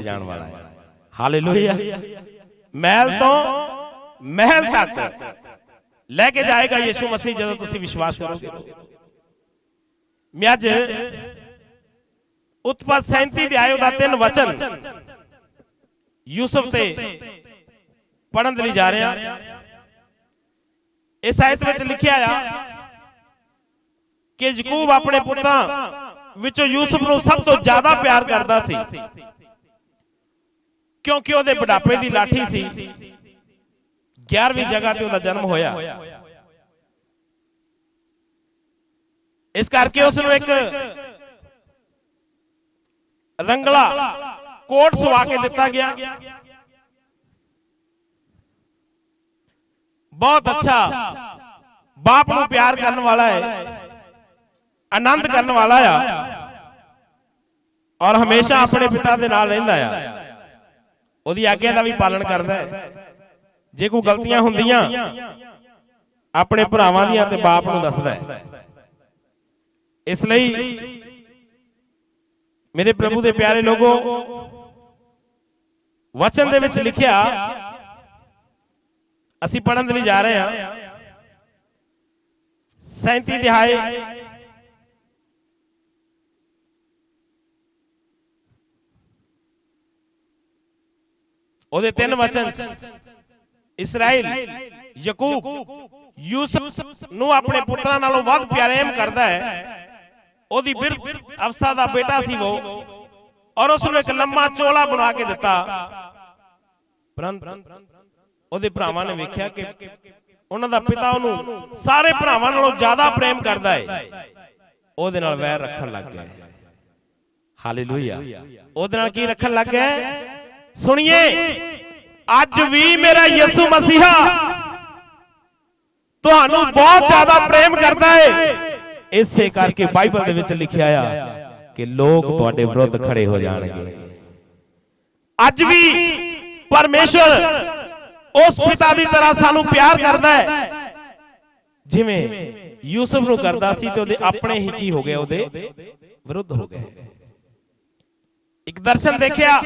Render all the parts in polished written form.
छड्ड जाण वाला है। हालेलुया। महल तो महल तक लेके जाएगा यीशु मसीह जदों तुसीं विश्वास करोगे। मैं अज उत्पत्ति 37 अध्याय दा 3 वचन यूसुफ ते पढ़न लई जा रहे हैं। इस आयत विच लिखिया आ कि याकूब अपने पुत्रां विचों यूसुफ नूं सब तो ज्यादा प्यार करदा सी, क्योंकि उहदे बुढ़ापे दी लाठी सी। 11वीं जगह ते उहदा जन्म होया। इस करके उसनूं एक रंगला कोट सवा के दिता गया। बहुत अच्छा बाप नूं प्यार करने वाला है, आनंद करने वाला है और हमेशा अपने पिता दे नाल रहिंदा है, ओहदी आग्या दा भी पालन करदा है। जे कोई गलतियां हुंदियां अपने भरावां दियां ते बाप नूं दसदा है। इसलिए मेरे प्रभु दे प्यारे लोगों, वचन दे विच लिखिया असीं पढ़न लई जा रहे हैं 37 अध्याय ओहदे 3 वचन। इसराइल याकूब यूसुफ नूं अपने पुत्रां नालों वध प्रेम करदा है। ओहदी बिरध अवस्था दा बेटा सी वो, और उसनूं एक लंबा चोला बना के दिता। परंतु ओहदे भरावां ने वेख्या कि उन्हां दा पिता उहनूं सारे भरावां नालों ज्यादा प्रेम करदा है, ओहदे नाल वैर रखण लग गया। हालेलुया। ओहदे नाल की रखण लग गया? सुनिए, अज भी मेरा यीशु मसीहा तुहानू बहुत ज्यादा प्रेम करता है। इसे करके बाइबल दे विच लिखिया आ कि लोग तुहाडे विरुद्ध खड़े हो जाणगे। अज भी परमेश्वर उस पिता दी तरह सानू प्यार करता है जिवें यूसुफ नूं करदा सी, ते ओहदे अपने ही की हो गए, ओहदे विरुद्ध हो गए। एक दर्शन देखिया,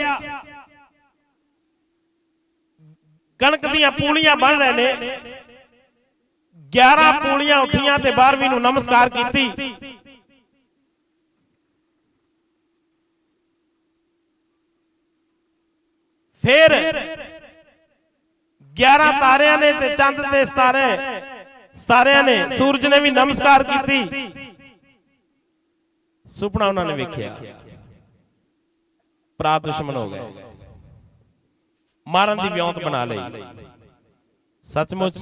कणक दियां पूलियां बन रहे ने। 11 पूलियां उठियां ते 12वीं नूं नमस्कार कीती। फिर 11 तारियां ने ते चंद ते सितारियां ने, सूरज ने भी नमस्कार कीती। सुपना उन्होंने वेख्या, भरा दुश्मन हो गए, मारन दी विਉਂਤ बना लई। सचमुच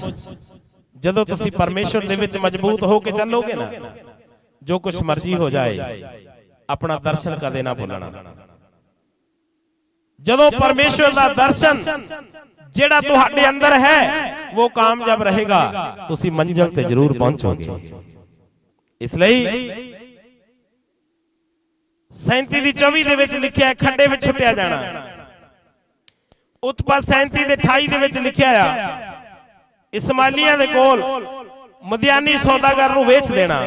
जदों तुसीं परमेश्वर दे विच मजबूत हो के चलोगे ना, जो कुछ मर्जी हो जाए, अपना दर्शन कदे ना भुलना। जदों परमेश्वर दा दर्शन जेड़ा तुहाडे अंदर है वो कामयाब रहेगा, तुसीं मंजिल ते जरूर पहुंचोगे। इसलिए 37:24 दे विच लिखिया है, खड्डे विच छुट्टिया जाना। उत्पत्ति 37 दे 28 दे विच लिखिया है, इस्माइलियां दे कोल मदियानी सौदागर नूं वेच देना।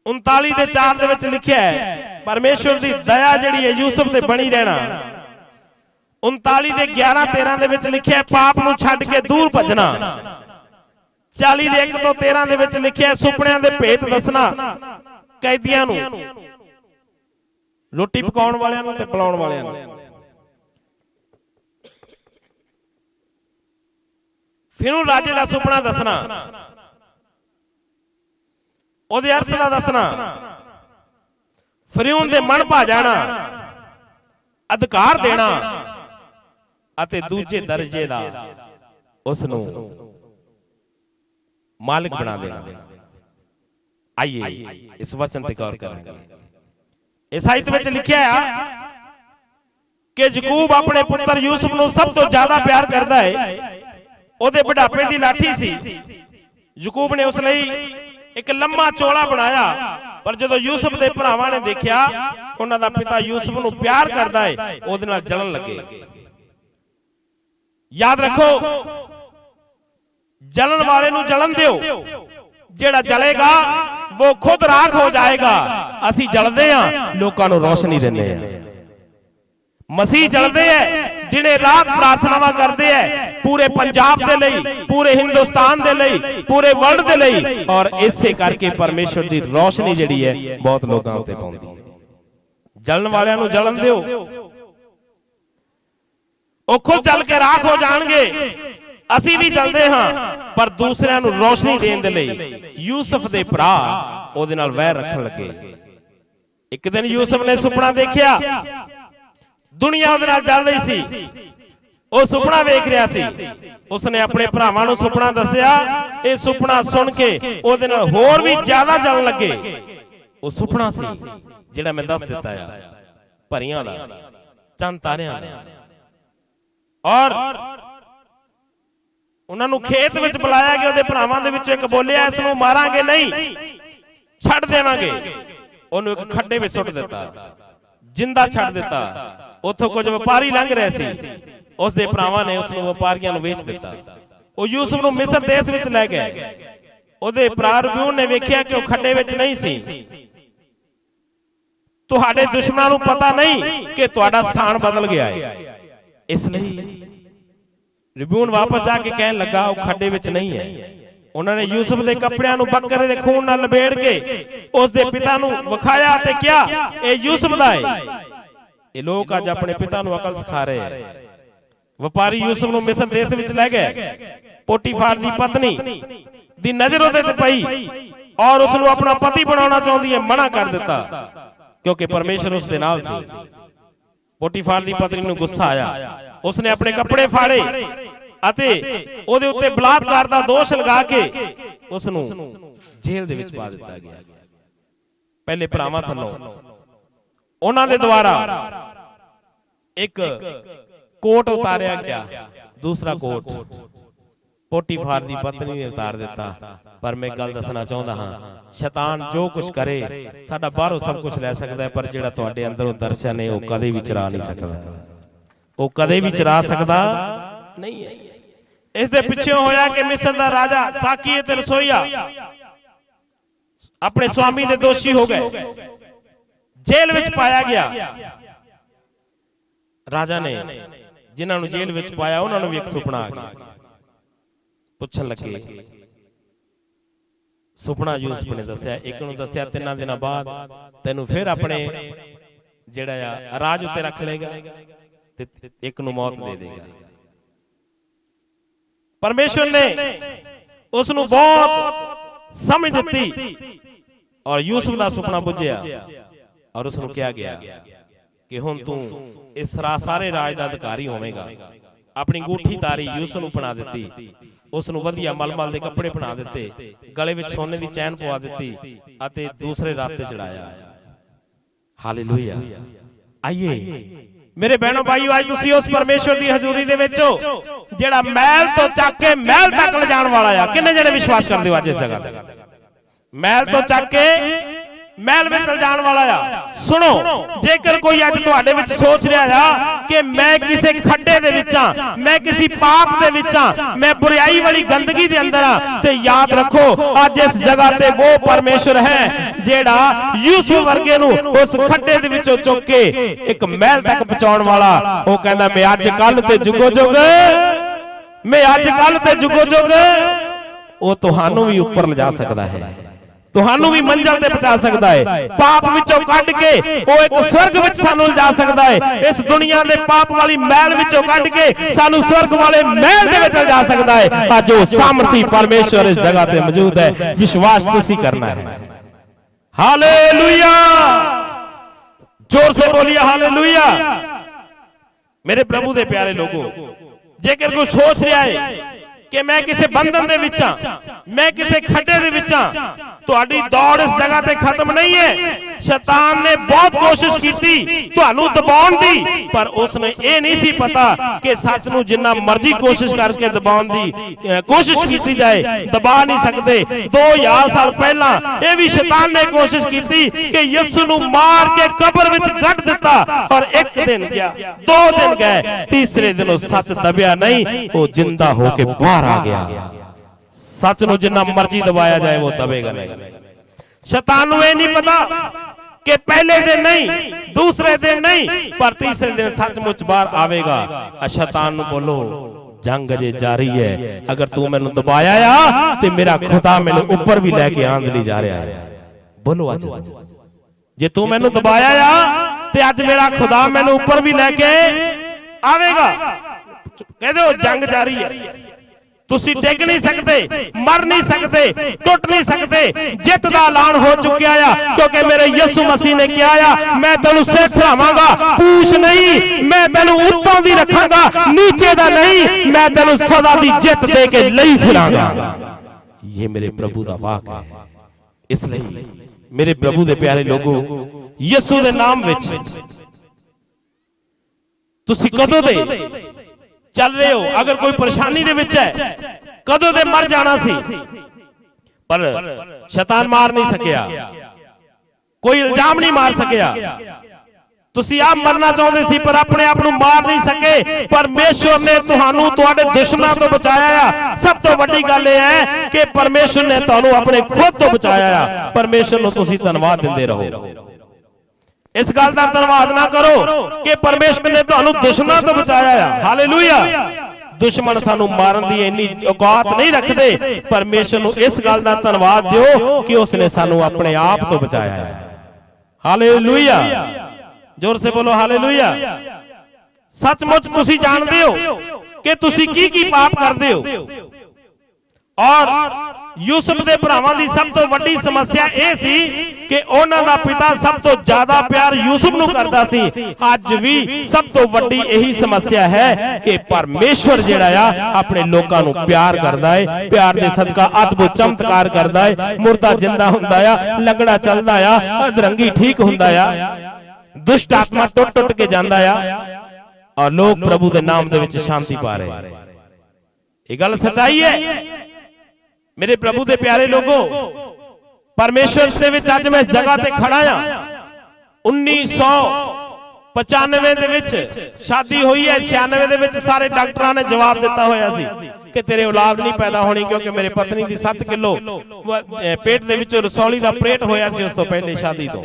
39 दे 4 दे विच लिखिया है, परमेश्वर दी दया जिहड़ी है यूसुफ ते बनी रहना। 39 दे 11-13 दे विच लिखिया है, पाप नूं छड्ड के दूर भजना। 40 दे 1 ਤੋਂ 13 दे विच लिखिया है, सुपनियां दे भेत दसना। कैदियां नूं, रोटी पकाउण वालियां नूं ते पिलाउण वालियां नूं। फिर राजे का सुपना दसना, ओहदे अर्थ का दसना। फिरौन दे मन भा जाना, अधिकार देना अते दूजे दर्जे दा उसनूं मालिक बना देना। आइए इस वचन ते गौर करेंगे। इस आयत विच लिखिया है कि याकूब अपने पुत्र यूसुफ नूं सब तो ज्यादा प्यार करता है। ओहदे बुढ़ापे दी लाठी सी। याकूब ने उस लई एक लंबा चोला बनाया, पर जदों यूसुफ दे भरावां ने देखिया उन्हां दा पिता यूसुफ नूं प्यार करदा है, ओहदे नाल जलन लगे। याद रखो, जलन वाले नूं जलन दिओ, जेड़ा जलेगा वो खुद राख हो जाएगा। असीं जलदे हां, लोकां नूं रोशनी दिंदे हां। मसीह चलते हैं, दिने रात प्रार्थनावां करते हैं पूरे पंजाब दे लई, पूरे हिंदुस्तान दे लई, पूरे वर्ल्ड दे लई, और इसे करके परमेश्वर की रोशनी जिहड़ी है बहुत लोगों उत्ते पाउंदी है। जलन वालियां नूं जलन दिओ, ਉਹ खुद जल के राख हो जाणगे। ਅਸੀਂ भी जलते हाँ, पर दूसरिਆਂ ਨੂੰ रोशनी देण दे लई यूसुफ दे भरा ਉਹਦੇ ਨਾਲ ਵੈਰ ਰੱਖਣ ਲੱਗੇ। ਇੱਕ ਦਿਨ यूसुफ ने सुपना देखिया, दुनिया ਉਹਦੇ ਨਾਲ ਚੱਲ ਰਹੀ ਸੀ, ਉਹ ਸੁਪਨਾ ਵੇਖ ਰਿਹਾ ਸੀ। ਉਸਨੇ ਆਪਣੇ ਭਰਾਵਾਂ ਨੂੰ ਸੁਪਨਾ ਦੱਸਿਆ। ਇਹ ਸੁਪਨਾ ਸੁਣ ਕੇ ਉਹਦੇ ਨਾਲ ਹੋਰ ਵੀ ਜ਼ਿਆਦਾ ਜਲਣ ਲੱਗੇ। ਉਹ ਸੁਪਨਾ ਸੀ ਜਿਹੜਾ ਮੈਂ ਦੱਸ ਦਿੱਤਾ ਆ, ਭਰੀਆਂ ਦਾ, ਚੰਦ ਤਾਰਿਆਂ ਦਾ। और उन्होंने खेत विच बुलाया कि उहदे भरावां दे विचों एक बोलिया, इस नूं मारांगे नहीं, छड्ड देवांगे। उहनूं एक खड्डे विच सुੱਟ दिता, जिंदा छड्ड दिता। उत्थों कुछ व्यापारी लंघ रहे सी, उस दे भरावां ने उस नूं व्यापारियां नूं वेच दिता। ਉਹ यूसुफ नूं मिस्र देश विच लै गए। ਉਹਦੇ ਭਰਾ ਰਬਿਊਨ ਨੇ ਵੇਖਿਆ ਕਿ ਉਹ ਖੱਡੇ ਵਿੱਚ ਨਹੀਂ ਸੀ। ਤੁਹਾਡੇ ਦੁਸ਼ਮਣਾਂ ਨੂੰ ਪਤਾ ਨਹੀਂ ਕਿ ਤੁਹਾਡਾ ਸਥਾਨ ਬਦਲ ਗਿਆ ਹੈ, इसलिए रिब्यून वापस आके कहने लगा वो खड्डे विच नहीं है। उन्होंने यूसुफ के कपड़ियां नूं बकरे दे खून नाल लपेट के उस दे पिता नूं विखाया ते क्या ये यूसुफ दा है। ये लोग अज अपने पिता नूं अकल सिखा रहे हैं। व्यापारी यूसुफ नूं मिस्र देश विच लै गए। पोटीफार दी पत्नी दी नजर उहदे ते पई और उस नूं अपना पति बनाउणा चाहुंदी है, मना कर दिता क्योंकि परमेश्वर उस दे नाल सी। पोटीफार दी पत्नी नूं गुस्सा आया, उसने अपने कपड़े फाड़े अते ओदे उत्ते बलात्कार दा दोष लगा के उस नूं जेल दे विच पा दिता गया। पहले भरावां थल्लों उन्हां दे द्वारा एक कोट उतारिया गया, दूसरा कोट पोटीफार दी पत्नी ने उतार दिता। पर मैं गल दसना चाहुंदा हां, शैतान जो कुछ करे साडा बाहरों सब कुछ लै सकदा है, पर जिहड़ा तुहाडे अंदरों दर्शन है वो कदे भी चरा नहीं सकदा, वो कदे भी चरा सकदा नहीं है। इस दे पिछे होया कि मिस्र दा राजा साकी ते रसोईया अपने स्वामी दे दोषी हो गए, जेल विच पाया गया। राजा ने जिन्हां नूं जेल विच पाया उन्हां नूं भी एक सुपना आ गया। पुछण लगे, सुपना यूसुफ ने दस्या, एक नूं दस्या 3 दिनां बाद तैनूं फिर अपने जिहड़ा आ राज उत्ते रख लेगा ते एक नूं मौत दे देगा। परमेश्वर ने उस नूं बहुत समझ दित्ती और यूसुफ दा सुपना बुझिया और उस नूं कहा गया कि हुण तूं इस सारे राज दा अधिकारी होवेगा। अपनी अंगूठी तारी यूसुफ नूं बना दित्ती, उस नूं वधिया मलमल दे कपड़े बना दिते, गले विच सोने दी चैन पवा दित्ती अते दूसरे रात ते चढ़ाया। हालेलुया। आइए मेरे बहनों भाईओ, आज तुसीं उस परमेश्वर दी हजूरी दे विच हो जिहड़ा महल तो चक के महल तक ले जाण वाला आ। किन्ने जणे विश्वास करदे हो अज इस जगह ते? महल तो चक के महल में चल जाने वाला आ। सुनो, जेकर कोई अज तुहाडे विच सोच रहा आ कि मैं किसी खड्डे दे विच आ, मैं किसी पाप दे विच आ, मैं बुराई वाली गंदगी दे अंदर आ, ते याद रखो अज इस जगह ते वो परमेश्वर है जेड़ा यूसुफ वर्गे नूं उस खड्डे दे विचों चुक के एक महल तक पहुंचाउण वाला। वो कहंदा मैं अज कल ते जुगो जुग, मैं अज कल ते जुगो जुग वो तुहानू भी ऊपर ले जा सकदा है, तुहानू भी मंजिल ते पहुंचा सकदा है। पाप विचों कढ के वो एक स्वर्ग विच सानू ले जा सकदा है। इस दुनिया दे पाप वाली महल विचों कढ के सानू स्वर्ग वाले महल दे विच ले जा सकदा है। आज वो सामर्थी परमेश्वर इस जगह ते मौजूद है। विश्वास तुसी करना है। हालेलुया, जोर से बोलिए हालेलुया। मेरे प्रभु दे प्यारे लोगों, जेकर कोई सोच रहा है कि मैं किसी बंधन दे विच हां, मैं किसी खड्डे दे विच हां, तुहाडी दौड़ इस जगह ते खत्म नहीं है। शैतान ने बहुत कोशिश की तुहानू दबाउण दी, पर उसने ये नहीं सी पता कि सच नू जिन्ना मर्जी कोशिश करके दबाउण दी कोशिश की जाए, दबा नहीं सकते। 2000 साल पहला ये भी शैतान ने कोशिश की कि यीशु नू मार के कब्र विच गड़ दिता, और एक दिन गया, 2 दिन गए, तीसरे दिन सच दबिया नहीं, वो जिंदा होके बाहर आ गया। सच नू जिन्ना मर्जी दबाया जाए वो दबेगा नहीं। शैतान नू ये नहीं पता कि पहले दिन नहीं, दूसरे दिन नहीं, पर तीसरे दिन सचमुच बाहर आवेगा। शैतान नूं बोलो जंग अजे जारी है, अगर तू मैनू दबाया आ ते मेरा खुदा मैनू ऊपर भी लैके आंद नहीं जा रहा है। बोलो अज जे तू मैनू दबाया आ ते अज मेरा खुदा मैनू ऊपर भी लैके आवेगा। कह दो जंग जारी है, तुसी डिग नहीं सकते, मर नहीं सकते, टुट नहीं सकते, जित दा ऐलान हो चुका है, क्योंकि मेरे यीशु मसीह ने क्या आया, मैं तेनू सिर ठहरावांगा, पूछ नहीं, मैं तेनू उत्तों दी रखांगा, नीचे दा नहीं, मैं तेनू सदा दी जित दे के लई फिरांगा। ये मेरे प्रभु दा वाक है। इसलिए मेरे प्रभु दे प्यारे लोगों, यीशु दे नाम विच तुसी कदों दे चल रहे हो, अगर कोई परेशानी दे विच है, कदों दे मर जाना सी, पर शैतान मार नहीं सकिया, कोई इल्जाम नहीं मार सकिया। तुसी आप मरना चाहते सी पर अपने आप नूं मार नहीं सके। परमेश्वर ने तुहानू तुहाडे दुश्मनां तो बचाया। सब तो वड्डी गल यह है कि परमेश्वर ने तुहानू अपने खुद तो बचाया। परमेश्वर नूं तुसी धन्नवाद दिंदे रहो। इस गल का धन्नवाद ना करो कि परमेश्वर ने तुहानू दुश्मनां तो बचाया। हालेलुया। दुश्मन सानू मारन दी इन्नी औकात नहीं रखते। परमेश्वर नूं इस गल का धन्नवाद दिओ कि उसने सानू अपने आप तो बचाया है। हालेलुया। जोर से बोलो हालेलुया। सचमुच तुसी जानदे हो कि तुसी की पाप करदे हो। और यूसुफ दे भरावां दी सब तो वड्डी समस्या यह सी कि उन्हां दा पिता सब तो ज्यादा प्यार यूसुफ नूं करदा सी। अज भी सब तो वड्डी यही समस्या है कि परमेश्वर जिहड़ा आ अपने लोकां नूं प्यार करदा है। प्यार दे सदका अद्भुत चमत्कार करदा है। मुर्दा जिंदा हुंदा आ, लंगड़ा चलदा आ, अधरंगी ठीक हुंदा आ, दुष्ट आत्मा टुट टुट के जांदा आ, और लोग प्रभु दे नाम दे विच शांति पा रहे हैं। ये गल सच्चाई है मेरे प्रभु दे प्यारे लोगों। परमेश्वर दे विच अज मैं इस जगह ते खड़ा हां। 1995 दे विच शादी हुई है। 96 दे विच सारे डॉक्टरां ने जवाब दिता होया सी कि तेरे औलाद नहीं पैदा होनी, क्योंकि मेरे पत्नी दी 7 किलो पेट दे विच रसौली दा ऑपरेट होया सी उस तो पहले शादी तो।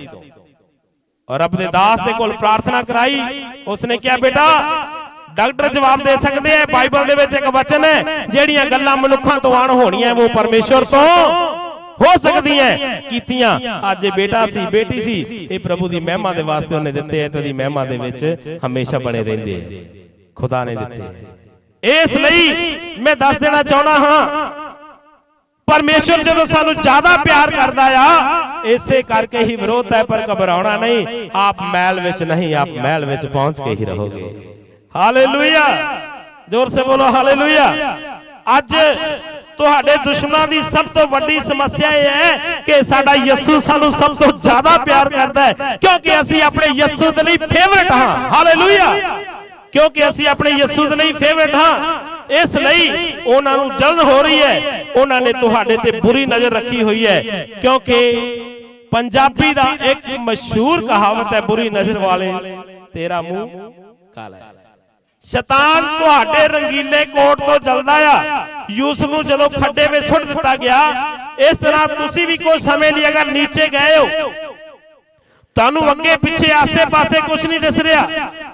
और रब दे दास दे कोल प्रार्थना कराई। उसने क्या बेटा डॉक्टर जवाब दे सकते हैं। बाइबल दे विच एक वचन है, जेड़ियां गल्लां मनुखां तो अण होणियां वो परमेश्वर तो हो सकदी है कीतियां। अज बेटा सी बेटी सी, ये प्रभु दी महिमा दे वास्ते उन्हें दिते है, तो दी महिमा दे विच हमेशा बने रहिंदे हैं। खुदा ने दिते। इसलिए मैं दस देना चाहना हां, परमेश्वर जो सानू ज्यादा प्यार करदा आ, इसे करके ही विरोध है, पर घबराना नहीं। आप महल विच नहीं, आप महल विच पहुंच के ही रहोगे। हालेलुया। जोर से बोलो हालेलुया। अज तुहाडे दुश्मनां दी सब तो वड्डी समस्या यह है कि साडा यीशु सानू सब तो ज्यादा प्यार करदा है, क्योंकि असीं अपने यीशु दे लई फेवरेट हां। हालेलुया। क्योंकि असीं अपने यीशु दे लई फेवरेट हां, इसलिए उन्हां नूं जलन हो रही है। उन्होंने तुहाडे ते बुरी नजर रखी हुई है, क्योंकि पंजाबी दा एक मशहूर कहावत है, बुरी नजर वाले तेरा मुंह काला है। शैतान तुहाडे रंगीले कोट तो जलदा आ। यूसुफ नूं जदों खड्डे में सुट दिता गया, इस तरह तुसी भी कुछ समय लिए अगर नीचे गए हो, तुहानू अगे पिछे आसे पासे कुछ नहीं दिस रहा,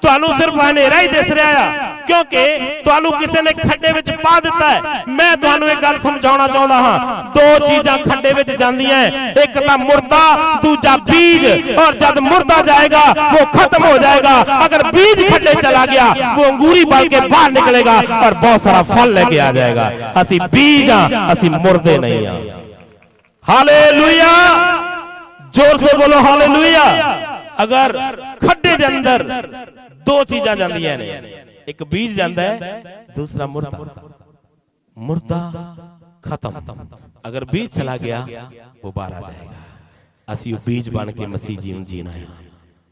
तुहानू सिर्फ हनेरा ही दिस रहा है, क्योंकि तुहानू किसी ने खड्डे विच पा दिता है। मैं तुहानू एक गल समझाउणा चाहुंदा हां, दो चीजां खड्डे विच जांदियां हैं, एक तां मुर्दा, दूजा बीज। और जब मुर्दा जाएगा वो खत्म हो जाएगा, अगर बीज खड्डे चला गया वो अंगूरी बन के बाहर निकलेगा और बहुत सारा फल लेके आ जाएगा। असीं बीज हां, असीं मुर्दे नहीं हां। हालेलुया। जोर से बोलो हालेलुया। अगर खड्डे दे अंदर दो चीजां जांदियां ने, एक बीज जांदा है, दूसरा मुर्दा। मुर्दा खत्म, अगर बीज चला गया वो बाहर आ जाएगा। असीं बीज बन के मसीह जीवन जीना है।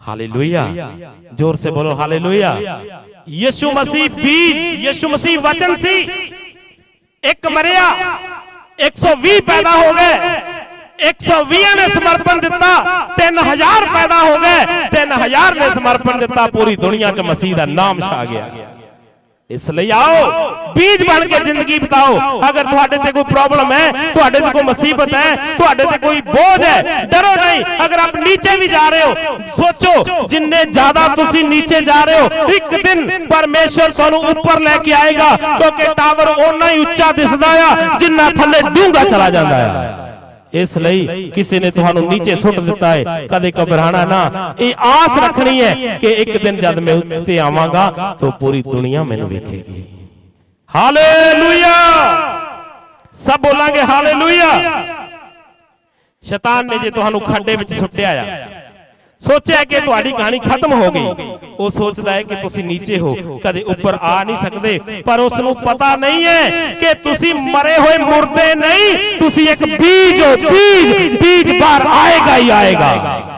हालेलुया। जोर से बोलो हालेलुया। यीशु मसीह बीज, यीशु मसीह वचन सी। एक मरिया, 120 पैदा हो गए, 120 ने समर्पण दिता, 3000 पैदा हो गए, 3000 ने समर्पण दिता, पूरी दुनिया च मसीह दा नाम छा गया। इसलिए आओ बीज बन के जिंदगी बिताओ। अगर तुहाडे ते कोई प्रॉब्लम है, तुहाडे ते कोई मुसीबत है, तुहाडे ते कोई बोझ है, डरो नहीं। अगर आप नीचे भी जा रहे हो, सोचो जिन्ने ज्यादा तुसी नीचे जा रहे हो, एक दिन परमेश्वर तुहानू ऊपर लेके आएगा, क्योंकि टावर ओना ही उच्चा दिसदा है जिन्ना थल्ले डूंगा चला जाता है। इसलिए किसी ने तुहानू नीचे सुट दिता है, कदे घबराना ना। ये आस रखनी है कि एक दिन जब मैं उत्ते आवांगा तो पूरी दुनिया मैनू वेखेगी। हालेलुया, सब बोलांगे हालेलुया। शैतान ने जे तुहानू खड्डे विच सुट्टिया आ, सोचा कि तुहाडी कहानी खत्म हो गई, वो सोचता है कि तुसी नीचे हो, कदे ऊपर आ नहीं सकते, पर उसनू पता नहीं है कि तुसी मरे हुए मुर्दे नहीं, तुसी एक बीज हो। बीज बीज बाहर आएगा ही आएगा।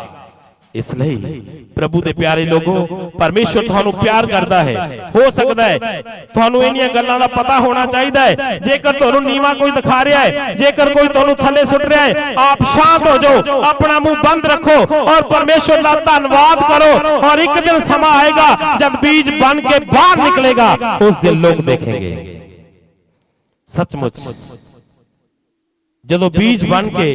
इसलिए प्रभु दे प्यारे लोगों, परमेश्वर तुहानू प्यार करता है। हो सकता है तुहानू इन्हां गल्लां दा पता होना चाहिए। जेकर तुहानू नीवा कोई दिखा रहा है, जेकर कोई तुहानू थल्ले सुट रहा है, आप शांत हो जाओ, अपना मुंह बंद रखो और परमेश्वर का धन्यवाद करो। और एक दिन समा आएगा जब बीज बन के बाहर निकलेगा, उस दिन लोग देखेंगे सचमुच जदों बीज बन के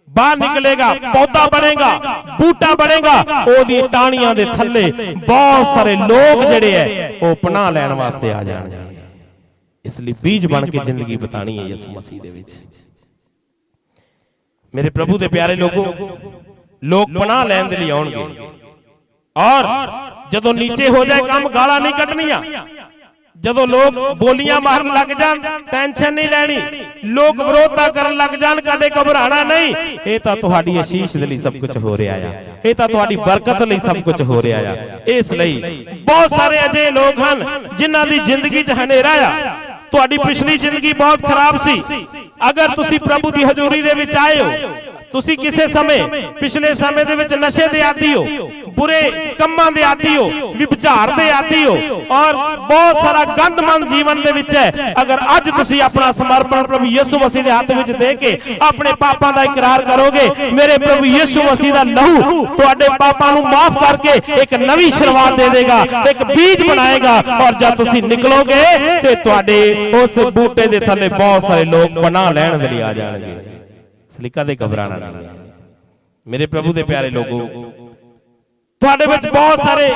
बाहर निकलेगा, पौधा बनेगा, बूटा बनेगा, ओदी टाणियां दे थल्ले बहुत सारे लोग जड़े है वो पनाह लैण वास्ते आ जाणगे। इसलिए बीज बन के जिंदगी बितानी है यसु मसीह दे विच। मेरे प्रभु दे प्यारे लोगों, लोग पनाह लैण दे लई आउणगे और जदों नीचे हो जाए काम, गालां नहीं कढणीਆਂ, जदों लोग बोलियां मारन लग जान, टेंशन नहीं लैनी, लोग विरोधा करन लग जान, कदे घबराना नहीं। ये तां तुहाडी आशीष दे लई सब कुछ हो रहा है, ये तां तुहाडी बरकत लई सब कुछ हो रहा है। इसलिए बहुत सारे अजे लोग हैं जिन्हां दी जिंदगी च हनेरा आ। तुहाडी पिछली जिंदगी बहुत खराब सी। अगर तुसी प्रभु दी हजूरी दे विच आए हो, तुसी किसे समय पिछले समय दे विच नशे दे आदी हो, बुरे कम्मां दे आदी हो, विचार दे आदी हो और बहुत सारा गंदमंद जीवन दे विच है। अगर अज तुसी अपना समर्पण प्रभु यीशु मसीह दे हाथ विच दे के अपने पापां दा इकरार करोगे, मेरे प्रभु यीशु मसीह दा लहू तुहाडे पापां नूं माफ करके एक नवी शुरुआत दे देगा, एक बीज बनाएगा। और जब तुसी निकलोगे ते तुहाडे उस बूटे दे थल्ले बहुत सारे लोग पनाह लैण दे लई आ जाणगे। इसलिए कदे घबराना नहीं। मेरे प्रभु दे प्यारे लोगों, तुहाडे विच बहुत सारे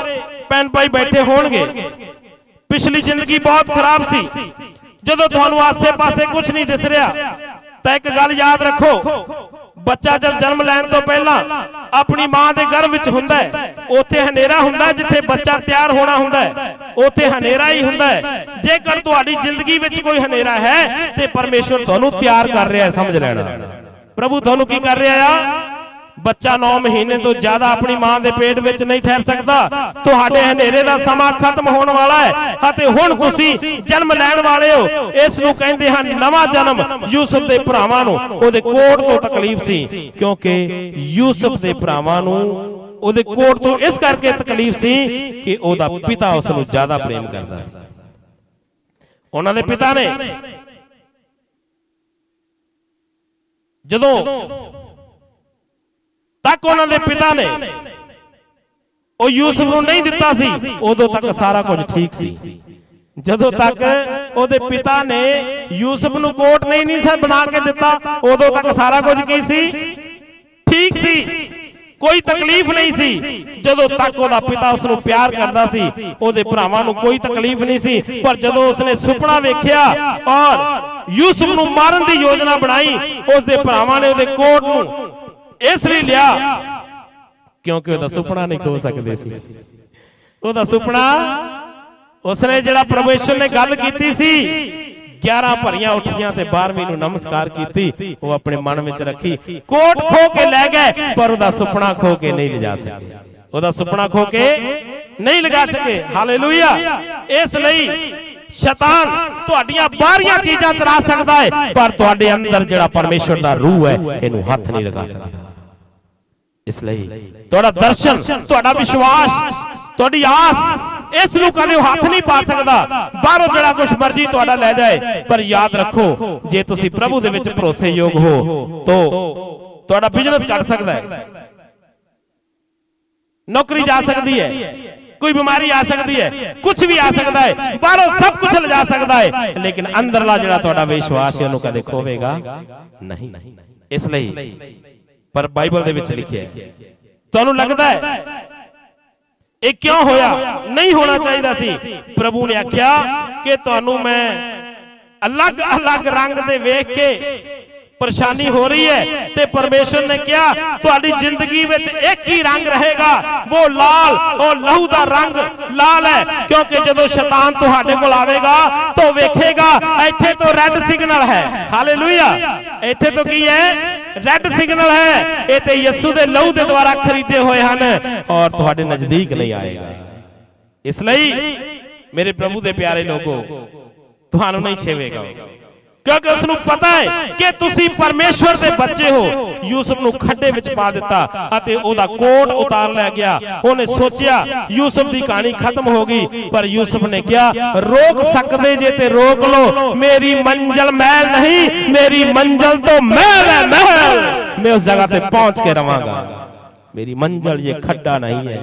भैन भाई बैठे होणगे, पिछली जिंदगी बहुत खराब सी। जदों तुहानू आसे पासे कुछ नहीं दिस रहा तां एक गल याद रखो, बच्चा जब जन्म लैण तो पहला अपनी मां दे गर्भ विच हुंदा है, उत्थे हनेरा हुंदा है। जिथे बच्चा तैयार होना हुंदा है उत्थे हनेरा ही हुंदा है। जेकर तुहाडी जिंदगी विच कोई हनेरा है ते परमेश्वर तुहानू तैयार कर रहा है, समझ लेना। प्रभु तुहानू की कर रहा है? बच्चा 9 महीने तो ज्यादा अपनी मां दे पेट विच नहीं ठहर सकता। तुहाडे हनेरे दा समा खत्म होने वाला है ते हुण तुसी जन्म लैण वाले हो। इस नूं कहंदे हन नवां जन्म। यूसुफ दे भरावां नूं ओहदे कोट तो तकलीफ सी, क्योंकि यूसुफ दे भरावां नूं ओहदे कोट तो इस करके तकलीफ सी कि ओहदा पिता उस नूं ज्यादा प्रेम करदा सी। उन्हां दे पिता ने जदों तक उन्होंने पिता ने वो यूसुफ नूं नहीं दिता सी, उदों तक सारा कुछ ठीक सी। जदों तक ओदे पिता ने यूसुफ नूं कोट नहीं सा बना के दिता, उदों तक सारा कुछ की सी? ठीक सी, कोई तकलीफ नहीं सी। जदों तक ओदा पिता उसनूं प्यार करदा सी, ओदे भरावां नूं कोई तकलीफ नहीं सी। पर जदों उसने सुपना वेखिया और यूसुफ नूं मारन दी योजना बनाई, उसदे भरावां ने ओदे कोट नूं इसलिए लिया क्योंकि ओदा सुपना नहीं खो सकते सी। ओदा सुपना उसने जिहड़ा परमेश्वर ने गल कीती सी, 11 भरियां उठियां ते 12वीं नूं नमस्कार कीती, वो अपने मन विच रखी। कोट खो के लै गए पर ओदा सुपना खो के नहीं ले जा सके, ओदा सुपना खो के नहीं लगा सके। हालेलुया। इसलिए शैतान तुहाडियां बाहरियां चीजां चला सकदा है, पर तुहाडे अंदर जिहड़ा परमेश्वर दा रूह है इहनूं हथ नहीं लगा सकदा। इसलिए तुहाडा दर्शन, तुहाडा विश्वास, तुहाडी आस इस नूं कदे हाथ नहीं पा सकदा। बाहरों जिहड़ा कुछ मर्जी तुहाडा लै जाए, पर याद रखो जे तुसीं प्रभु दे विच भरोसेयोग हो तो तुहाडा बिजनेस कर सकदा है, नौकरी जा सकदी है, कोई बीमारी आ सकती है, कुछ भी आ सकता है, बाहरों सब कुछ ले जा सकता है, लेकिन अंदरला जिहड़ा तुहाडा विश्वास है उहनूं कदे खोवेगा नहीं। इसलिए पर बाइबल दे विच लिखिआ है, तुहानूं लगदा है ये क्यों होया? नहीं होना चाहिए सी। प्रभु ने आख्या कि तुहानूं मैं अलग अलग रंग दे वेख के परेशानी हो रही है, ते परमेश्वर ने कहा तुहाडी जिंदगी विच एक ही रंग रहेगा, वो लाल, और लहू दा रंग लाल है, क्योंकि जदों शैतान तुहाडे कोल आवेगा तो वेखेगा इत्थे तो रेड सिग्नल है। हालेलुया, इत्थे तो की है? रेड सिग्नल है, ये ते यीशु दे लहू दे द्वारा खरीदे हुए हैं और तुहाडे नजदीक नहीं आएगा। इसलिए मेरे प्रभु दे प्यारे लोगों, तुहानूं नहीं छेवेगा, क्योंकि उसनूं पता है कि तुसी परमेश्वर दे बच्चे हो। यूसुफ नूं खड्डे विच पा दिता अते ओदा कोट उतार लिया गया। उहने सोचिया यूसुफ दी कहानी खत्म हो गई, पर यूसुफ ने कहा रोक सकदे जे ते रोक लो, मेरी मंजिल महल नहीं, मेरी मंजिल तो महल है, महल। मैं उस जगह पे पहुंच के रवांगा। मेरी मंजिल ये खड्डा नहीं है,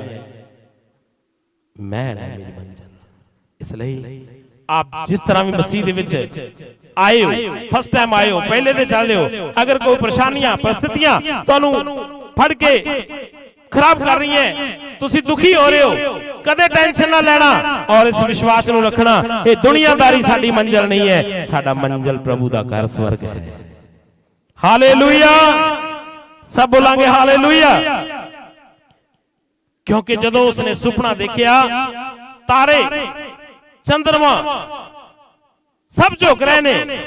महल है मेरी मंजिल। इसलिए आप जिस तरह भी मसीह दे विच आए हो, फर्स्ट टाइम आए हो, पहले दे चल रहे हो, अगर कोई परेशानियां परिस्थितियां तुहानूं फड़ के खराब कर रही हैं, तुसी दुखी हो रहे हो, कदे टेंशन ना लेना और इस विश्वास नूं रखना, ये दुनियादारी साडी मंजिल नहीं है, साडा मंजिल प्रभु दा घर स्वर्ग है। हालेलुया, सब बोलांगे हालेलुया। क्योंकि जदों उसने सुपना देखिया, तारे चंद्रमा सब झुक रहे ने,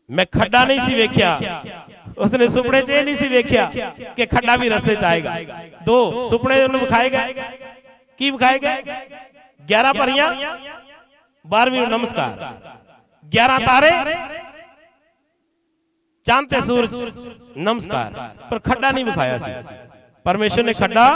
मैं खड्डा नहीं सी वेख्या। उसने सुपने च नहीं सी वेख्या कि खड्डा भी रस्ते च आएगा। दो सुपने उन्हें विखाए गए, की विखाए गए? 11 परियां, 12वीं नमस्कार, 11 तारे, चांद ते सूरज नमस्कार, पर खड्डा नहीं विखाया सी। परमेश्वर ने खड्डा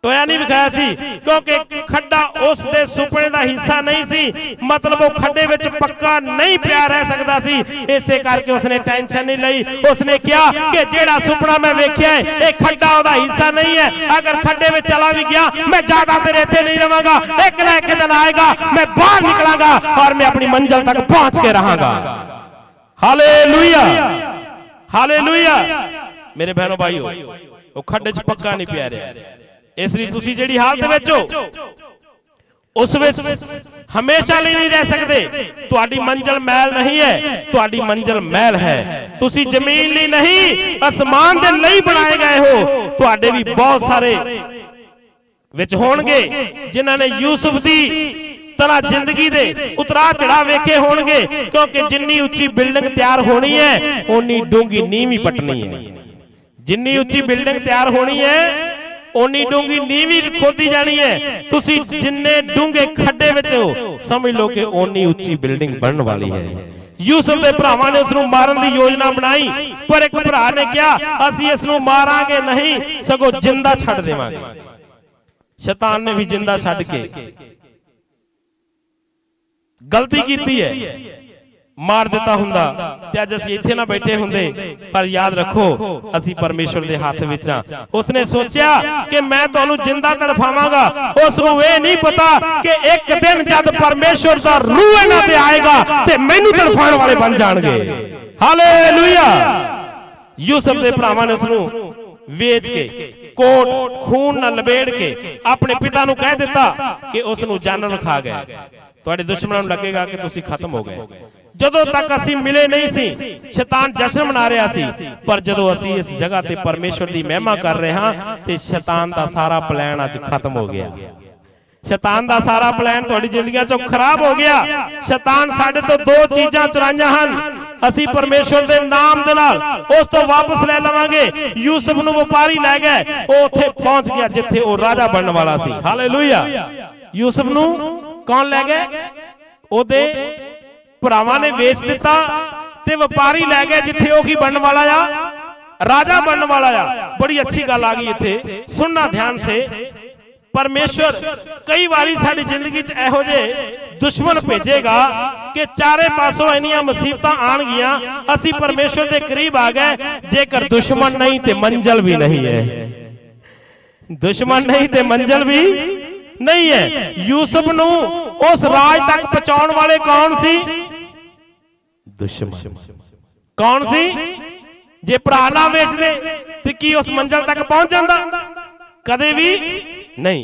टोया नहीं विखाया सी, क्योंकि खड्डा उस दे सुपने दा हिस्सा नहीं सी, मतलब वो खड्डे विच पक्का नहीं पिया रह सकता सी। इसे करके उसने टेंशन नहीं लई। उसने कहा कि जेड़ा सुपना मैं वेख्या है ये खड्डा ओदा हिस्सा नहीं है, अगर खड्डे में चला भी गया मैं ज्यादा देर इत्थे नहीं रहांगा, एक ना एक दिन आएगा मैं बाहर निकलांगा और मैं अपनी मंजिल तक पहुंच के रहांगा। Hallelujah, hallelujah. मेरे बहनों भाइयों, वो खड्डे च पक्का नहीं पिया रहा। इसलिए तुसी जेड़ी हालत विच हो उस विच हमेशा लिए नहीं रह सकते। तुहाडी मंजिल महल नहीं है, तुहाडी मंजिल महल है। तुसी जमीन लिए नहीं, आसमान दे लई बनाए गए हो। तुहाडे भी बहुत सारे विच होणगे जिन्हां ने यूसुफ दी तरह जिंदगी दे उतरा चढ़ा वेखे होणगे, क्योंकि जिन्नी उच्ची बिल्डिंग तैयार होनी है उन्नी डूंगी नींव ही पटनी है। जिन्नी उच्ची बिल्डिंग तैयार होनी है ओनी डूंगी नींव ही खोदी जानी है। तुसी जिन्ने डूंगे खड्डे विच हो, समझ लो कि ओनी उच्ची बिल्डिंग बनने वाली है। यूसुफ दे भरावां ने उसनूं मारन दी योजना बनाई, पर एक भरा ने कहा असीं इसनूं मारांगे नहीं, सगों जिंदा छड्ड देवांगे। शैतान ने भी जिंदा छड्ड के गलती कीती है, मार दिता हुंदा ते अज असीं इत्थे ना बैठे हुंदे। पर याद रखो असीं परमेश्वर दे हाथ विच आ। उसने सोचा कि मैं तुहानूं जिंदा तड़फावांगा, उसनूं ये नहीं पता कि एक दिन जद परमेश्वर दा रूह इन्हां ते आएगा ते मैनूं तड़फाण वाले बन जाणगे। हालेलुया। यूसुफ दे भरावां ने उसनूं वेच के कोट खून नाल लपेट के अपने पिता नूं कह दिता कि उसनूं जानवर खा गए। तुहाडे दुश्मनां नूं लगेगा कि तुसीं खत्म हो गए। जदों तक असीं मिले नहीं सी, शैतान जश्न मना रहा सी, पर जदों असीं इस जगह ते परमेश्वर दी महिमा कर रहे हां ते शैतान दा सारा प्लान अज खत्म हो गया। शैतान दा सारा प्लान तुहाडी जिंदगियां चों खराब हो गया। शैतान साडे तो दो चीजां चुराइयां हन, असीं परमेश्वर दे नाम दे नाल उस तो वापस ले लवांगे। यूसुफ नूं व्यापारी लै गए, ओ उत्थे पहुंच गया जिथे ओ राजा बनने वाला सी। हालेलुया। यूसुफ नूं कौन लै गए? ओदे भरावां ने बेच दिता ते व्यापारी लै गए जिथे ओ की बनने वाला आ, राजा बनने वाला आ। बड़ी अच्छी गल आ गई इत्थे, सुनना ध्यान से। परमेश्वर कई बारी साडी जिंदगी च इहो जे दुश्मन भेजेगा कि चारे पासों इन्नियां मुसीबतां आणगियां, असीं परमेश्वर दे करीब आ गए, जेकर दुश्मन नहीं ते मंजिल भी नहीं है। दुश्मन नहीं ते मंजिल भी नहीं है। यूसुफ नू उस राज तक पहुंचाने वाले कौन सी? दुश्मन। कौन सी? जे भरा ना वेचदे ते की उस मंजिल तक पहुंच जांदा? कदे भी नहीं।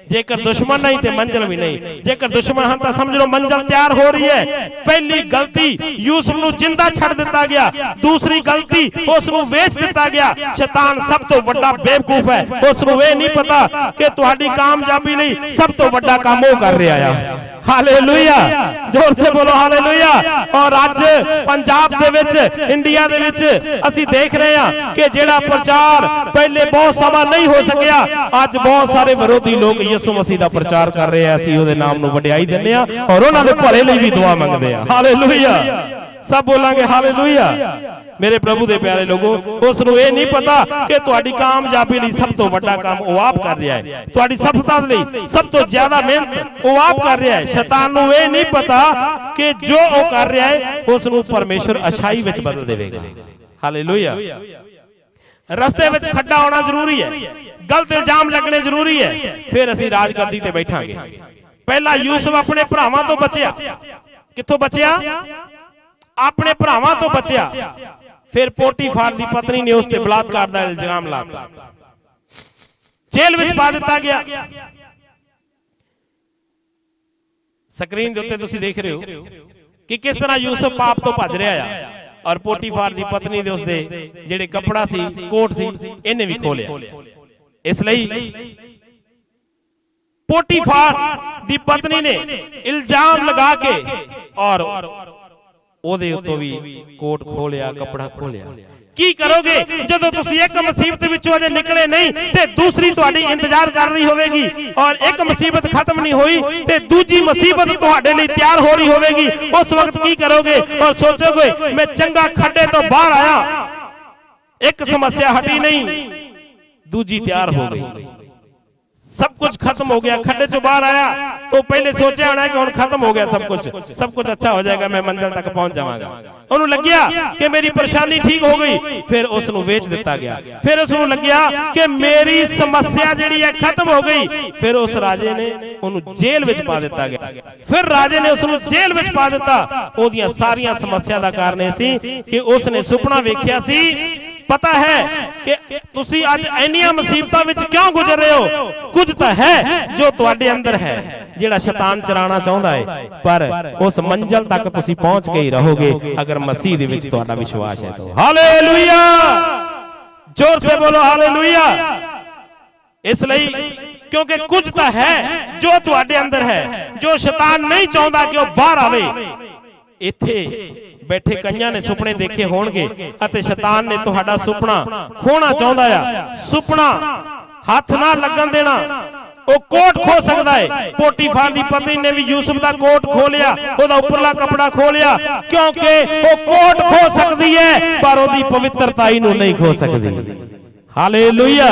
जेकर दुश्मन नहीं ते मंजिल भी नहीं। जेकर दुश्मन हम तो समझ लो मंजिल तैयार हो रही है। पहली गलती यूसुफ नू जिंदा छड़ दिता गया, दूसरी गलती उसनू बेच दिता गया। शैतान सब तो बड़ा बेवकूफ है, उसनू ये नहीं पता कि तुहाडी कामयाबी नहीं सब तो बड़ा काम वो कर रहा है। हालेलुया, जोर से बोलो हालेलुया। और आज पंजाब दे विच, इंडिया दे विच असी देख रहे हैं कि जेड़ा प्रचार पहले बहुत समा नहीं हो सकिया, आज बहुत सारे विरोधी लोग यीशु मसीह दा प्रचार कर रहे हैं। असी उहदे नाम नू वडियाई दिंदे आ और उन्हां दे भले लई भी दुआ मंगदे आ। हालेलुया, सब बोलांगे हालेलुया। मेरे प्रभु दे प्यारे लोगों, उसनू ये नहीं पता कि तुहाडी कामयाबी लई सब तो बड़ा काम वो आप कर रहा है, तुहाडी सफलता लई सब तो ज्यादा मेहनत वो आप कर रहा है। शैतान नू ये नहीं पता कि जो वो कर रहा है उसनू परमेश्वर अच्छाई विच बदल देवेगा। हालेलुया। रस्ते विच खड्डा होना जरूरी है, गलत इल्जाम लगने जरूरी है, फिर असीं राजगद्दी ते बैठांगे। पहला यूसुफ अपने भरावां तो बचिया। कित्थों बचिया? अपने भरावां तो बचिया। फिर पोटीफार दी पत्नी ने उस ते बलात्कार दा इल्जाम लाता, जेल विच पा दिता गया। स्क्रीन दे उत्ते तुसीं देख रहे हो कि किस तरह यूसुफ पाप तो भज रहा है और पोटीफार दी पत्नी दे उसदे जेड़े कपड़ा सी, कोट सी, इन्ने भी खोलिया। इसलिए पोटीफार दी पत्नी ने इल्जाम लगा के और ओदे उत्तों भी कोट खोलिया, कपड़ा खोलिया। की करोगे जदों तुसीं एक मुसीबत विचों अजे निकले नहीं ते दूसरी तुहाडी इंतजार कर रही होवेगी, और एक मुसीबत खत्म नहीं हुई ते दूजी मुसीबत तुहाडे लई तैयार हो रही होवेगी। उस वक्त की करोगे और सोचोगे मैं चंगा खड्डे तो बाहर आया, एक समस्या हटी नहीं, दूजी तैयार हो गई। सब कुछ खत्म हो गया, खड्डे चो बाहर आया तो पहले सोचा होना कि हुण खत्म हो गया सब कुछ अच्छा हो जाएगा, मैं मंजिल तक पहुंच जावांगा। उन्होंने लग्या कि मेरी परेशानी ठीक हो गई, फिर उसनू बेच दिता गया। फिर उसनू लग्या कि मेरी समस्या जिहड़ी है खत्म हो गई, फिर उस राजे ने उन्होंने जेल विच पा दिता गया। फिर राजे ने उसनू जेल विच पा दिता। ओदियां सारियां समस्या दा कारण यह सी कि उसने सुपना वेख्या सी। पता है कि तुसी आज इन्नियां मुसीबतां विच क्यों गुजर रहे हो? कुछ तो है जो तुहाडे अंदर है, जेड़ा शैतान चराना चाहुंदा है, पर उस मंजिल तक तुसी पहुंच के ही रहोगे अगर मसीह दे विच तुहाडा विश्वास है तो। हालेलुया, जोर से बोलो हालेलुया। इसलिए क्योंकि कुछ तो है जो तुहाडे अंदर है, जो शैतान नहीं चाहुंदा कि वो बाहर आवे। इत्थे बैठे कईयां ने सुपने देखे होणगे अते शैतान ने तुहाडा सुपना खोना चाहुंदा है। सुपना हाथ ना लगन देना, वो कोट खो सकता है। पोटीफार दी पत्नी ने भी यूसुफ दा कोट खोलिया, ओदा उपरला कपड़ा खोलिया, क्योंकि वो कोट खो सकती है पर ओदी पवित्रताई नूं नहीं खो सकती। हालेलुया।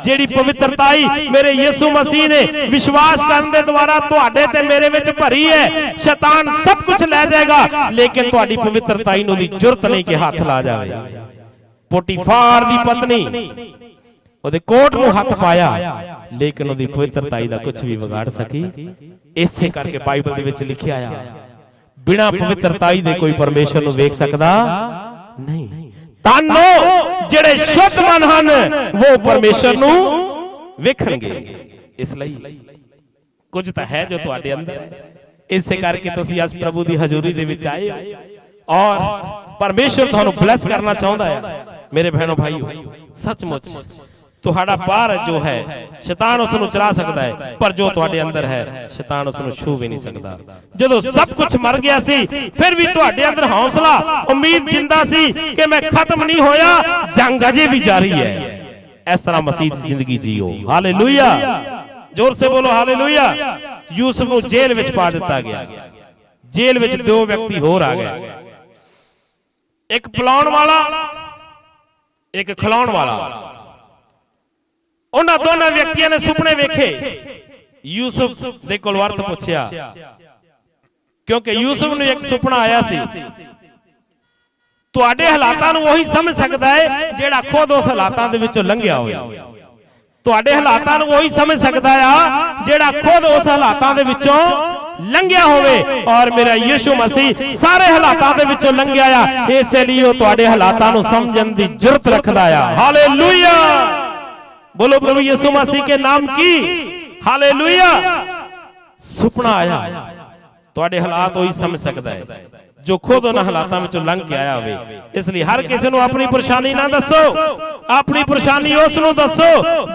जेड़ी पवित्रताई मेरे यीशु मसीह ने विश्वास करने दे द्वारा तुहाडे ते मेरे विच भरी है, शैतान सब कुछ ले जाएगा लेकिन तुहाडी पवित्रताई नूं दी जुरत नहीं कि हाथ ला जावे। पोटीफार दी पत्नी ओदे कोट नूं हाथ पाया लेकिन ओदी पवित्रताई दा कुछ भी बिगाड़ सकी। इसे करके बाइबल दे विच लिखिया आ, बिना पवित्रताई दे कोई परमेश्वर नूं वेख सकदा नहीं। तानो जेड़े शुद्ध मन हन वो परमेश्वर नूं वेखणगे। इसलिए कुछ तो है जो तुहाडे अंदर। इसे करके तुसीं अज प्रभु दी हजूरी दे विच आए और परमेश्वर तुहानूं ब्लेस करना चाहुंदा है। मेरे बहनों भाइयों, सचमुच तुहाडा बाहर जो है शैतान उसनूं चला सकता है, पर जो तुहाडे अंदर है शैतान उसनूं छू भी नहीं सकता। जदों सब कुछ मर गया सी फिर भी तुहाडे अंदर हौसला उम्मीद जिंदा सी कि मैं खत्म नहीं होया, जंग अजे भी जारी है। इस तरह मसीह दी जिंदगी जियो। हालेलुया, जोर से बोलो हालेलुया। यूसुफ नूं जेल विच पा दिता गया। जेल विच दो व्यक्ति होर आ गए, एक पलाउण वाला एक खिलाउण वाला। उन्हां दोनों व्यक्तियों ने सुपने वेखे। यूसुफ दे कोल अर्थ पुछया क्योंकि यूसुफ नूं एक सुपना आया सी। तुहाडे हालातां नूं वही समझ सकदा है जेड़ा खुद उस हालातां दे विचों लंघिया होवे। ਤੁਹਾਡੇ ਹਾਲਾਤਾਂ ਨੂੰ ਉਹੀ ਸਮਝ ਸਕਦਾ ਆ ਜਿਹੜਾ ਖੁਦ ਉਸ ਹਾਲਾਤਾਂ ਦੇ ਵਿੱਚੋਂ ਲੰਘਿਆ ਹੋਵੇ। ਔਰ ਮੇਰਾ ਯਿਸੂ ਮਸੀਹ ਸਾਰੇ ਹਾਲਾਤਾਂ ਦੇ ਵਿੱਚੋਂ ਲੰਘਿਆ ਆ, ਇਸੇ ਲਈ ਉਹ ਤੁਹਾਡੇ ਹਾਲਾਤਾਂ ਨੂੰ ਸਮਝਣ ਦੀ ਜੁਰਤ ਰੱਖਦਾ ਆ। ਹਾਲੇਲੂਇਆ, बोलो प्रभु यीशु मसीह के नाम की हालेलुया। सुपना आया, ਤੁਹਾਡੇ ਹਾਲਾਤ ਉਹੀ ਸਮਝ ਸਕਦਾ ਹੈ जो खुद उन्हां हालातां विचों लंघ के आया होवे। इसलिए हर किसी नूं अपनी परेशानी ना दसो, अपनी परेशानी उस नूं दसो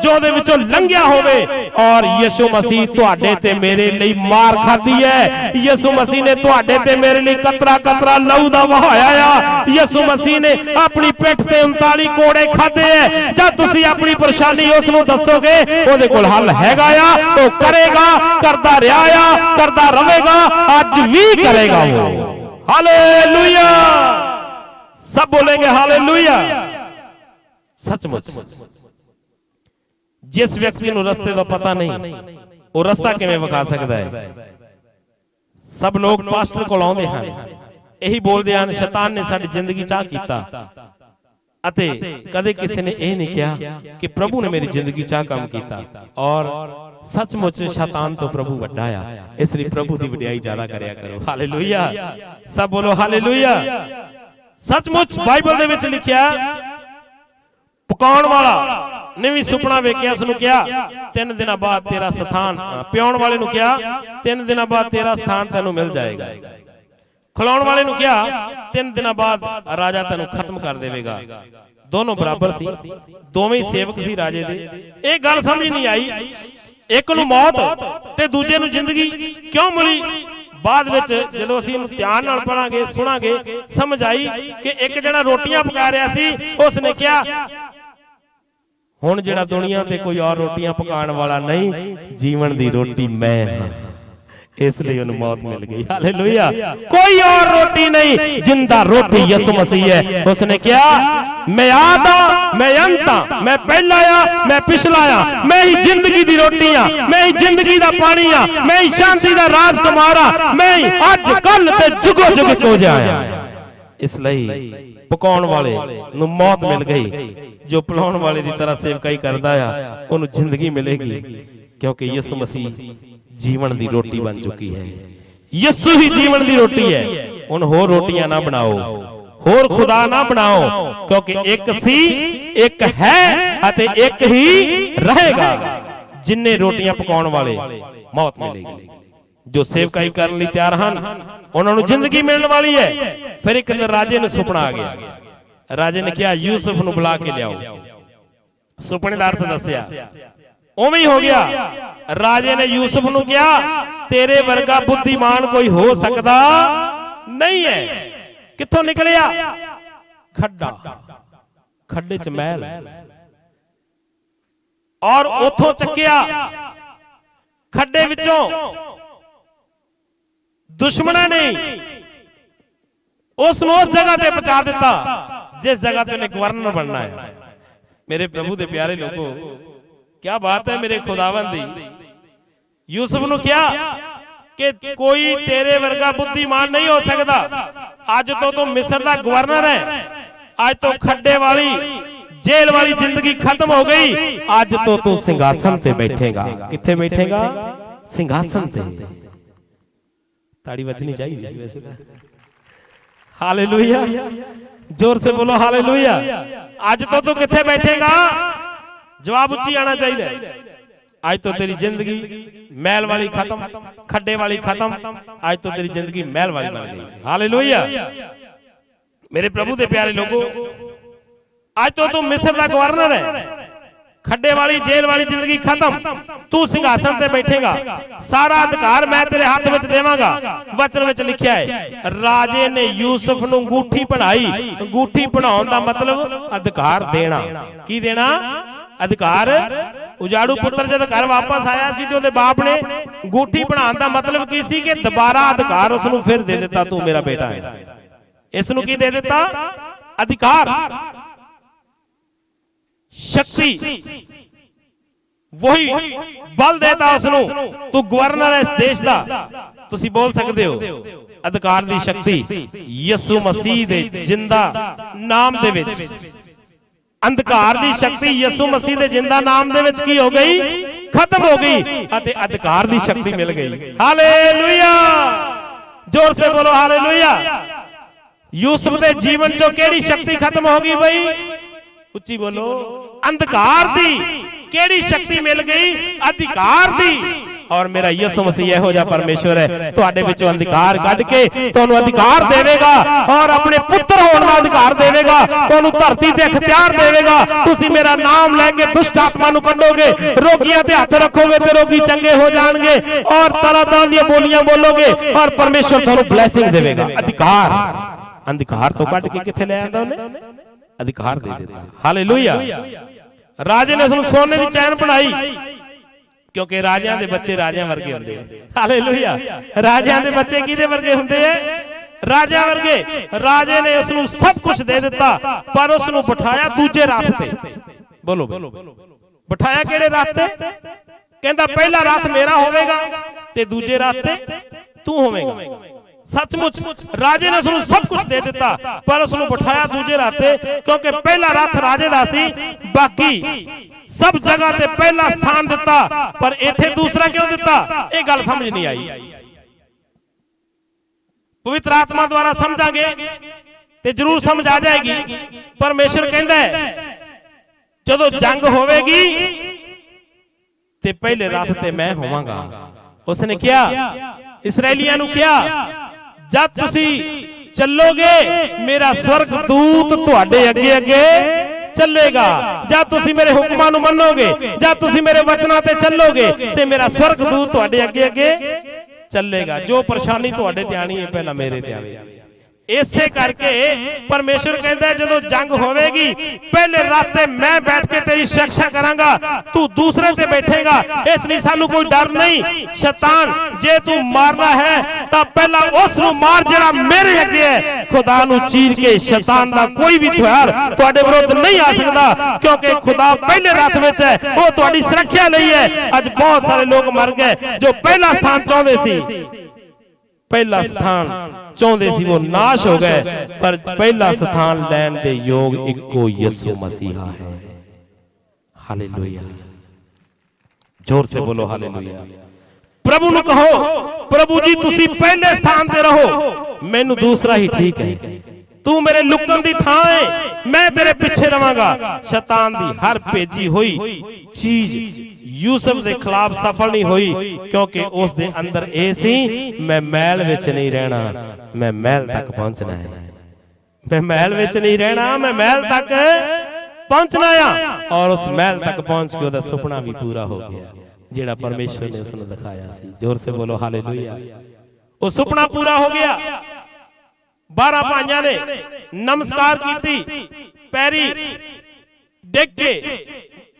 जो दे विचों लंघिया होवे। और यीशु मसीह तुहाडे ते मेरे लई मार खाधी है, यीशु मसीह ने तुहाडे ते मेरे लई कतरा कतरा लहू दा वहाया आ। यीशु मसीह ने अपनी पिठ ते 39 कोड़े खाधे है। जब तुसीं अपनी परेशानी उस नूं दसोगे ओहदे कोल हल हैगा आ, ओ करेगा, करदा रहा आ, करदा रहेगा, अज भी करेगा वो। हालेलुया, सब बोलेंगे हालेलुया। सचमुच जिस व्यक्ति को रस्ते का पता नहीं वो रस्ता किवें विखा सकता है। सब लोग पास्टर कोल आउंदे हन, यही बोलदे हन शैतान ने साडी जिंदगी चाह कीता, अते कदे किसी ने यह नहीं कहा कि प्रभु ने मेरी जिंदगी चाह काम कीता। और सचमुच शैतान तो प्रभु वड्डा आ, इसलिए प्रभु की वडियाई ज्यादा करया करो। हालेलुया, सब बोलो हालेलुया। सचमुच बाइबल दे विच लिखिया पकाउण वाला ने भी सुपना वेखिया, उसनूं कहा 3 दिन बाद तेरा स्थान, पियाउण वाले नूं कहा 3 दिन बाद तेरा स्थान तैनूं मिल जाएगा। खिलाउण वाले नूं कहा 3 दिन बाद राजा तैनूं खत्म कर देवेगा। दोनों बराबर सी, दोवें सेवक सी राजे दे। एक गल समझ नहीं आई, एक नूं मौत ते दूजे नूं जिंदगी क्यों मिली। बाद विच जदों असीं इहनूं ध्यान नाल पढ़ांगे सुणांगे समझ आई कि एक जणा रोटियां पका रिहा सी, उसने कहा हुण जिहड़ा दुनिया ते कोई और रोटियां पकाउण वाला नहीं, जीवन दी रोटी मैं हां, इसलिए उन्हें मौत मिल गई। हालेलुया, कोई और रोटी नहीं, जिंदा रोटी यीशु मसीह है। उसने क्या, मैं आदा मैं अंत, मैं पहला आ मैं पिछला आ, मैं ही जिंदगी दी रोटी आ, मैं ही जिंदगी दा पानी आ, मैं ही शांति दा राजकुमार आ, मैं ही अज कल ते जुगो जुग को जाया। इसलिए पकाउण वाले नूं मौत मिल गई, जो पिलाउण वाले दी तरह सेवकाई करदा आ उहनूं जिंदगी मिलेगी, क्योंकि यीशु मसीह जीवन दी रोटी बन चुकी है। यीशु ही जीवन दी रोटी है। उन होर रोटियां ना बनाओ, होर खुदा ना बनाओ, क्योंकि एक सी एक है अते एक ही रहेगा। जिन्ने रोटियां पकाउण वाले मौत मिलेगी, जो सेवकाई करन लई तैयार हन उन्हां नूं जिंदगी मिलण वाली है। फिर एक दिन राजे नूं सुपना आ गया। राजे ने कहा यूसुफ नूं बुला के लियाओ। सुपने दा अर्थ दस्सिया, उवें ही हो गया। राजे ने यूसुफ नूं कहा तेरे वर्गा बुद्धिमान कोई हो सकता नहीं है। कित्थों निकलिया? खड्डा, खड्डे च महल, और उथों चक्किया खड्डे विचों दुश्मना ने उस जगह ते पहुंचा दिता जिस जगह ते गवर्नर बनना है। मेरे प्रभु दे प्यारे लोगों, क्या बात है मेरे खुदावंद दी। यूसुफ नूं क्या कि कोई तेरे वर्गा बुद्धिमान नहीं हो सकता। आज तो तू मिस्र दा गवर्नर है, आज तो खड्डे वाली जेल वाली जिंदगी खत्म हो गई। आज तो तू सिंहासन से बैठेगा। कित्थे बैठेगा? सिंहासन से। ताड़ी बजनी चाहिए वैसे। हालेलुया, जोर से बोलो हालेलुया। आज तो तू कित्थे बैठेगा? जवाब उच्ची आना चाहिए। आज तो तेरी जिंदगी मैल वाली खत्म, खड्डे वाली खत्म, आज तो तेरी जिंदगी मैल वाली बन गई। हालेलुया, मेरे प्रभु दे प्यारे लोगों, आज तो तू मिस्र का गवर्नर है, खड्डे वाली जेल वाली जिंदगी खत्म, तू सिंहासन पे बैठेगा, सारा अधिकार मैं तेरे हाथ में देवांगा। वचन में लिखा है राजे ने यूसुफ नूं अंगूठी पहनाई। अंगूठी पहनाउण दा मतलब अधिकार देना। की देना? अधिकार। उजाड़ू पुत्र जब घर वापस आया सी तो बाप ने अंगूठी पहनाउण दा मतलब की सी कि दोबारा अधिकार उसनूं फिर दे दिता, तू मेरा बेटा है। इसनूं की दे दिता? अधिकार, शक्ति, वही बल देता उसनूं, तू गवर्नर है इस देश दा। तुसी बोल सकते हो अधिकार दी शक्ति यीशु मसीह दे जिंदा नाम दे विच ਅੰਧਕਾਰ ਦੀ ਸ਼ਕਤੀ ਯਿਸੂ ਮਸੀਹ ਦੇ ਜਿੰਦਾ ਨਾਮ ਦੇ ਵਿੱਚ ਕੀ ਹੋ ਗਈ? ਖਤਮ ਹੋ ਗਈ ਅਤੇ ਅਧਿਕਾਰ ਦੀ ਸ਼ਕਤੀ ਮਿਲ ਗਈ। ਹਾਲੇਲੂਇਆ, ਜ਼ੋਰ ਸੇ ਬੋਲੋ ਹਾਲੇਲੂਇਆ। ਯੂਸੁਫ ਦੇ ਜੀਵਨ ਚੋਂ ਕਿਹੜੀ ਸ਼ਕਤੀ ਖਤਮ ਹੋ ਗਈ ਬਈ? ਉੱਚੀ ਬੋਲੋ। ਅੰਧਕਾਰ ਦੀ ਕਿਹੜੀ ਸ਼ਕਤੀ ਮਿਲ ਗਈ? ਅਧਿਕਾਰ ਦੀ। ਔਰ ਮੇਰਾ ਯਿਸੂ ਮਸੀਹ ਇਹੋ ਜਿਹਾ ਪਰਮੇਸ਼ਵਰ ਹੈ, ਤੁਹਾਡੇ ਵਿੱਚੋਂ ਅੰਧਕਾਰ ਕੱਢ ਕੇ ਤੁਹਾਨੂੰ ਅਧਿਕਾਰ ਦੇਵੇਗਾ ਔਰ ਆਪਣੇ ਪੁੱਤਰ ਹੋਣ ਦਾ ਅਧਿਕਾਰ ਦੇਵੇਗਾ, ਤੁਹਾਨੂੰ ਧਰਤੀ ਤੇ ਅਖਤਿਆਰ ਦੇਵੇਗਾ। ਤੁਸੀਂ ਮੇਰਾ ਨਾਮ ਲੈ ਕੇ ਦੁਸ਼ਟ ਆਤਮਾ ਨੂੰ ਕੱਢੋਗੇ, ਰੋਗੀਆਂ ਤੇ ਹੱਥ ਰੱਖੋਗੇ ਤੇ ਰੋਗੀ ਚੰਗੇ ਹੋ ਜਾਣਗੇ ਔਰ ਤਰ੍ਹਾਂ ਤਰ੍ਹਾਂ ਦੀਆਂ ਬੋਲੀਆਂ ਬੋਲੋਗੇ ਔਰ ਪਰਮੇਸ਼ਵਰ ਤੁਹਾਨੂੰ ਬਲੇਸਿੰਗ ਦੇਵੇਗਾ। ਅਧਿਕਾਰ, ਅੰਧਕਾਰ ਤੋਂ ਕੱਢ ਕੇ ਕਿੱਥੇ ਲੈ ਆਂਦਾ ਉਹਨੇ? ਅਧਿਕਾਰ ਦੇ ਦਿੱਤਾ। ਹਾਲੇਲੂਇਆ। ਰਾਜੇ ਨੇ ਉਸ ਨੂੰ ਸੋਨੇ ਦੀ ਚੈਨ ਬਣਾਈ, ਕਿਉਂਕਿ ਰਾਜਿਆਂ ਦੇ ਬੱਚੇ ਰਾਜਿਆਂ ਵਰਗੇ ਹੁੰਦੇ ਆ। ਹਾਲੇਲੂਇਆ। ਰਾਜਿਆਂ ਦੇ ਬੱਚੇ ਕਿਹਦੇ ਵਰਗੇ ਹੁੰਦੇ ਆ? ਰਾਜਿਆਂ ਵਰਗੇ। ਰਾਜੇ ਨੇ ਉਸ ਨੂੰ ਸਭ ਕੁਝ ਦੇ ਦਿੱਤਾ, ਪਰ ਉਸ ਨੂੰ ਬਿਠਾਇਆ ਦੂਜੇ ਰੱਥ ਤੇ। ਬੋਲੋ, ਬਿਠਾਇਆ ਕਿਹੜੇ ਰੱਥ ਤੇ? ਕਹਿੰਦਾ ਪਹਿਲਾ ਰੱਥ ਮੇਰਾ ਹੋਵੇਗਾ ਤੇ ਦੂਜੇ ਰੱਥ ਤੇ ਤੂੰ ਹੋਵੇਗਾ। ਸੱਚਮੁੱਚ ਰਾਜੇ ਨੇ ਉਸ ਨੂੰ ਸਭ ਕੁਝ ਦੇ ਦਿੱਤਾ, ਪਰ ਉਸ ਨੂੰ ਬਿਠਾਇਆ ਦੂਜੇ ਰੱਥ ਤੇ, ਕਿਉਂਕਿ ਪਹਿਲਾ ਰੱਥ ਰਾਜੇ ਦਾ ਸੀ। ਬਾਕੀ ਸਭ ਜਗ੍ਹਾ ਤੇ ਪਹਿਲਾ ਸਥਾਨ ਦਿੱਤਾ, ਪਰ ਇੱਥੇ ਦੂਸਰਾ ਕਿਉਂ ਦਿੱਤਾ? ਇਹ ਗੱਲ ਸਮਝ ਨਹੀਂ ਆਈ। ਪਵਿੱਤਰ ਆਤਮਾ ਦੁਆਰਾ ਸਮਝਾਂਗੇ ਤੇ ਜ਼ਰੂਰ ਸਮਝ ਆ ਜਾਏਗੀ। ਪਰਮੇਸ਼ਰ ਕਹਿੰਦਾ ਹੈ ਜਦੋਂ ਜੰਗ ਹੋਵੇਗੀ ਤੇ ਪਹਿਲੇ ਰੱਥ ਤੇ ਮੈਂ ਹੋਵਾਂਗਾ। ਉਸਨੇ ਕਿਹਾ, ਇਸਰਾਏਲੀਆਂ ਨੂੰ ਕਿਹਾ, ਜਦ ਤੁਸੀਂ ਚੱਲੋਗੇ ਮੇਰਾ ਸਵਰਗ ਦੂਤ ਤੁਹਾਡੇ ਅੱਗੇ ਅੱਗੇ ਚੱਲੇਗਾ। ਜਦ ਤੁਸੀਂ ਮੇਰੇ ਹੁਕਮਾਂ ਨੂੰ ਮੰਨੋਗੇ, ਜਦ ਤੁਸੀਂ ਮੇਰੇ ਵਚਨਾਂ ਤੇ ਚੱਲੋਗੇ ਤੇ ਮੇਰਾ ਸਵਰਗ ਦੂਤ ਤੁਹਾਡੇ ਅੱਗੇ ਅੱਗੇ ਚੱਲੇਗਾ। ਜੋ ਪਰੇਸ਼ਾਨੀ ਤੁਹਾਡੇ ਤੇ ਆਣੀ ਹੈ ਪਹਿਲਾਂ ਮੇਰੇ ਤੇ ਆਵੇ। ਇਸੇ ਕਰਕੇ ਪਰਮੇਸ਼ਰ ਕਹਿੰਦਾ ਜਦੋਂ ਜੰਗ ਹੋਵੇਗੀ ਪਹਿਲੇ ਰੱਥ ਤੇ ਮੈਂ ਬੈਠ ਕੇ ਤੇਰੀ ਸੁਰੱਖਿਆ ਕਰਾਂਗਾ, ਤੂੰ ਦੂਸਰੇ ਤੇ ਬੈਠੇਗਾ। ਇਸ ਲਈ ਸਾਨੂੰ ਕੋਈ ਡਰ ਨਹੀਂ। ਸ਼ੈਤਾਨ ਜੇ ਤੂੰ ਮਾਰਨਾ ਹੈ ਤਾਂ ਪਹਿਲਾਂ ਉਸ ਨੂੰ ਮਾਰ ਜਿਹੜਾ ਮੇਰੇ ਅੱਗੇ ਹੈ। ਖੁਦਾ ਨੂੰ ਚੀਰ ਕੇ ਸ਼ੈਤਾਨ ਦਾ ਕੋਈ ਵੀ ਹਥਿਆਰ ਤੁਹਾਡੇ ਵਿਰੁੱਧ ਨਹੀਂ ਆ ਸਕਦਾ, ਕਿਉਂਕਿ ਖੁਦਾ ਪਹਿਲੇ ਰੱਥ ਵਿੱਚ ਹੈ, ਉਹ ਤੁਹਾਡੀ ਸੁਰੱਖਿਆ ਲਈ ਹੈ। ਅੱਜ ਬਹੁਤ ਸਾਰੇ ਲੋਕ ਮਰ ਗਏ ਜੋ ਪਹਿਲਾ ਸਥਾਨ ਚਾਹੁੰਦੇ ਸੀ, ਪਹਿਲਾ ਸਥਾਨ ਚਾਹੁੰਦੇ ਸੀ, ਉਹ ਨਾਸ਼ ਹੋ ਗਏ। ਪਰ ਪਹਿਲਾ ਸਥਾਨ ਲੈਣ ਦੇ ਯੋਗ ਇੱਕੋ ਯਿਸੂ ਮਸੀਹਾ ਹੈ। ਹਾਲੇਲੂਇਆ। ਜ਼ੋਰ ਸੇ ਬੋਲੋ ਹਾਲੇਲੂਇਆ। ਪ੍ਰਭੂ ਨੂੰ ਕਹੋ, ਪ੍ਰਭੂ ਜੀ ਤੁਸੀਂ ਪਹਿਲੇ ਸਥਾਨ ਤੇ ਰਹੋ, ਮੈਨੂੰ ਦੂਸਰਾ ਹੀ ਠੀਕ ਹੈ। ਤੂੰ ਮੇਰੇ ਲੁਕਣ ਦੀ ਥਾਂ ਹੈ, ਮੈਂ ਤੇਰੇ ਪਿੱਛੇ ਰਵਾਂਗਾ। ਸ਼ੈਤਾਨ ਦੀ ਹਰ ਭੇਜੀ ਹੋਈ ਚੀਜ਼ ਯੂਸੁਫ ਦੇ ਖਿਲਾਫ ਸਫਲ ਨਹੀਂ ਹੋਈ, ਕਿਉਂਕਿ ਉਸ ਦੇ ਅੰਦਰ ਇਹ ਸੀ, ਮੈਂ ਮਹਿਲ ਵਿੱਚ ਨਹੀਂ ਰਹਿਣਾ, ਮੈਂ ਮਹਿਲ ਤੱਕ ਪਹੁੰਚਣਾ ਹੈ। ਮੈਂ ਮਹਿਲ ਵਿੱਚ ਨਹੀਂ ਰਹਿਣਾ, ਮੈਂ ਮਹਿਲ ਤੱਕ ਪਹੁੰਚਣਾ ਆ। ਔਰ ਉਸ ਮਹਿਲ ਤੱਕ ਪਹੁੰਚ ਕੇ ਉਹਦਾ ਸੁਪਨਾ ਵੀ ਪੂਰਾ ਹੋ ਗਿਆ ਜਿਹੜਾ ਪਰਮੇਸ਼ਰ ਨੇ ਉਸ ਨੂੰ ਦਿਖਾਇਆ ਸੀ। ਜ਼ੋਰ ਸੇ ਬੋਲੋ ਹਾਲੇਲੂਇਆ। ਉਹ ਸੁਪਨਾ ਪੂਰਾ ਹੋ ਗਿਆ। 12 ਭਾਈਆਂ ਨੇ ਨਮਸਕਾਰ ਕੀਤੀ, ਪੈਰੀ ਡਿੱਗ ਕੇ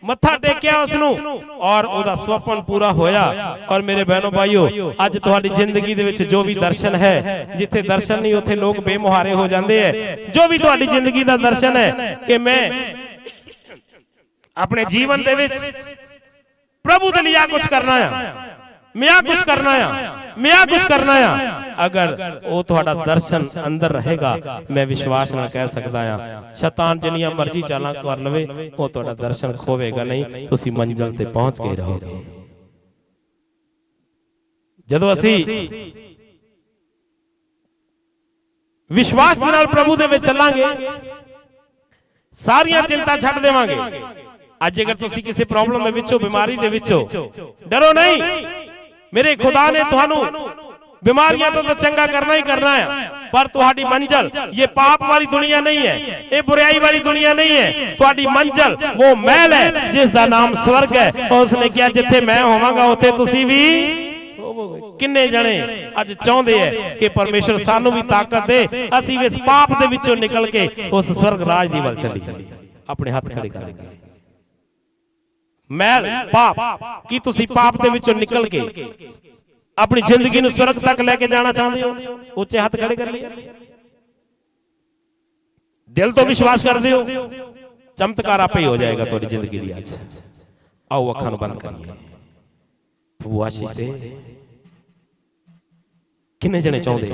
ਮੱਥਾ ਟੇਕਿਆ ਉਸ ਨੂੰ, ਔਰ ਉਹਦਾ ਸੁਪਨਾ ਪੂਰਾ ਹੋਇਆ। ਔਰ ਮੇਰੇ ਭੈਣੋ ਭਾਈਓ, ਅੱਜ ਤੁਹਾਡੀ ਜ਼ਿੰਦਗੀ ਦੇ ਵਿੱਚ ਜੋ ਵੀ ਦਰਸ਼ਨ ਹੈ, ਜਿੱਥੇ ਦਰਸ਼ਨ ਨਹੀਂ ਉੱਥੇ ਲੋਕ ਬੇਮੁਹਾਰੇ ਹੋ ਜਾਂਦੇ ਹੈ। ਜੋ ਵੀ ਤੁਹਾਡੀ ਜ਼ਿੰਦਗੀ ਦਾ ਦਰਸ਼ਨ ਹੈ ਕਿ ਮੈਂ ਆਪਣੇ ਜੀਵਨ ਦੇ ਵਿੱਚ ਪ੍ਰਭੂ ਦੇ ਲਈ ਆ ਕੁਝ ਕਰਨਾ ਆ, ਮੈਂ ਕੁਝ ਕਰਨਾ ਆ, ਮੈਂ ਕੁਝ ਕਰਨਾ ਆ, ਅਗਰ ਉਹ ਤੁਹਾਡਾ ਦਰਸ਼ਨ ਅੰਦਰ ਰਹੇਗਾ, ਮੈਂ ਵਿਸ਼ਵਾਸ ਨਾਲ ਕਹਿ ਸਕਦਾ ਆ, ਸ਼ੈਤਾਨ ਜਿੰਨੀਆਂ ਮਰਜ਼ੀ ਚਾਲਾਂ ਕਰ ਲਵੇ, ਉਹ ਤੁਹਾਡਾ ਦਰਸ਼ਨ ਖੋਵੇਗਾ ਨਹੀਂ। ਤੁਸੀਂ ਮੰਜ਼ਿਲ ਤੇ ਪਹੁੰਚ ਕੇ ਰਹੋਗੇ। ਜਦੋਂ ਅਸੀਂ ਵਿਸ਼ਵਾਸ ਦੇ ਨਾਲ ਪ੍ਰਭੂ ਦੇ ਵਿੱਚ ਚੱਲਾਂਗੇ, ਸਾਰੀਆਂ ਚਿੰਤਾ ਛੱਡ ਦੇਵਾਂਗੇ। ਅੱਜ ਅਗਰ ਤੁਸੀਂ ਕਿਸੇ ਪ੍ਰੋਬਲਮ ਦੇ ਵਿੱਚੋਂ, ਬਿਮਾਰੀ ਦੇ ਵਿੱਚੋਂ, ਡਰੋ ਨਹੀਂ। ਮੇਰੇ ਖੁਦਾ ਨੇ ਤੁਹਾਨੂੰ ਬਿਮਾਰੀਆਂ ਤੋਂ ਤਾਂ ਚੰਗਾ ਕਰਨਾ ਹੀ ਕਰਨਾ ਹੈ, ਪਰ ਤੁਹਾਡੀ ਮੰਜ਼ਿਲ ਇਹ ਪਾਪ ਵਾਲੀ ਦੁਨੀਆ ਨਹੀਂ ਹੈ, ਇਹ ਬੁਰਾਈ ਵਾਲੀ ਦੁਨੀਆ ਨਹੀਂ ਹੈ। ਤੁਹਾਡੀ ਮੰਜ਼ਿਲ ਉਹ ਮਹਿਲ ਹੈ ਜਿਸ ਦਾ ਨਾਮ ਸਵਰਗ ਹੈ। ਉਸਨੇ ਕਿਹਾ ਜਿੱਥੇ ਮੈਂ ਹੋਵਾਂਗਾ ਉੱਥੇ ਤੁਸੀਂ ਵੀ ਹੋਵੋਗੇ। ਕਿੰਨੇ ਜਣੇ ਅੱਜ ਚਾਹੁੰਦੇ ਹੈ ਕਿ ਪਰਮੇਸ਼ਰ ਸਾਨੂੰ ਵੀ ਤਾਕਤ ਦੇ, ਅਸੀਂ ਵੀ ਇਸ ਪਾਪ ਦੇ ਵਿੱਚੋਂ ਨਿਕਲ ਕੇ ਉਸ ਸਵਰਗ ਰਾਜ ਦੀ ਵੱਲ ਚੱਲੀਏ। ਆਪਣੇ ਹੱਥ ਖੜੇ ਕਰਾਂਗੇ। ਮੈਲ ਪਾਪ, ਕੀ ਤੁਸੀਂ ਪਾਪ ਦੇ ਵਿੱਚੋਂ ਨਿਕਲ ਕੇ ਆਪਣੀ ਜ਼ਿੰਦਗੀ ਨੂੰ ਸਵਰਗ ਤੱਕ ਲੈ ਕੇ ਜਾਣਾ ਚਾਹੁੰਦੇ ਹੋ? ਉੱਚੇ ਹੱਥ ਖੜੇ ਕਰ ਲਈਏ। ਦਿਲ ਤੋਂ ਵਿਸ਼ਵਾਸ ਕਰਦੇ ਹੋ, ਚਮਤਕਾਰ ਆਪੇ ਹੀ ਹੋ ਜਾਏਗਾ ਤੁਹਾਡੀ ਜ਼ਿੰਦਗੀ ਦੀ। ਅੱਜ ਆਓ ਅੱਖਾਂ ਨੂੰ ਬੰਦ ਕਰੀਏ। ਪ੍ਰਭੂ ਆਸ਼ੀਸ਼ ਦੇ। ਕਿੰਨੇ ਜਣੇ ਚਾਹੁੰਦੇ